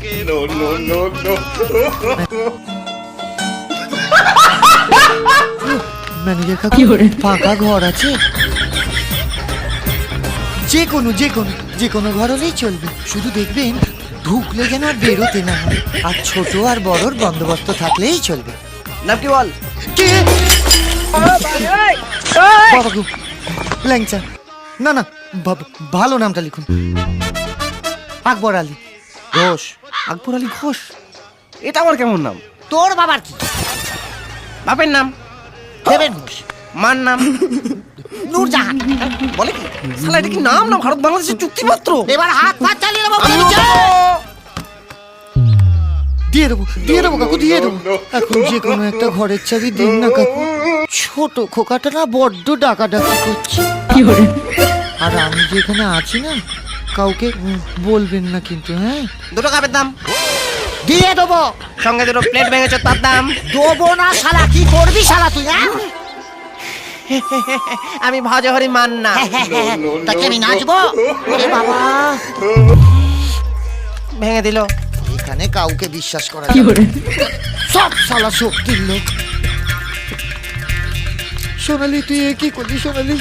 No, no, no, no. Manager কাকু ফাঁকা ঘর আছে? যে কোনো ঘর হলেই চলবে, শুধু দেখবেন ঢুকলে যেন আর বেরোতে না হয়, আর ছোট আর বড়র বন্দোবস্ত থাকলেই চলবে। নাম কি বল? কে? বাবা গো, ল্যাংচা। না না, ভালো নামটা লিখুন। আকবর আলী ঘোষ। আকবর আলী ঘোষ? এটা আমার কেমন নাম? তোর বাবার কি? বাপের নাম দেবেন ঘোষ। মার নাম নূরজাহান। বলে কি শালা, এটা কি নাম না ভারত বাংলাদেশের চুক্তিপত্র? এবার হাত পা চালিয়ে দেবো। দিয়ে দেবো কাকু, দিয়ে দেবো। এখন যে কোনো একটা ঘরের চাবি দিন না কাকু। ছোট খোকাটা না বড্ড ডাকাডাকি করছে। আর আমি যেখানে আছি না, কাউকে বলবেন না কিন্তু, হ্যাঁ? দুটো কাপের দাম দিয়ে দেবো। সঙ্গে দুটো প্লেট ভেঙেছ, তার দাম দেবো না শালা। কি করবি শালা তুই, হ্যাঁ? আমি ভজহরি মান না। তাকে আমি নাচবো? ওরে বাবা, ভেঙে দিল। এখানে কাউকে বিশ্বাস করা যাবে না। সব শালা শক্তির লোক। সোনালি, তুই কি করলি সোনালি?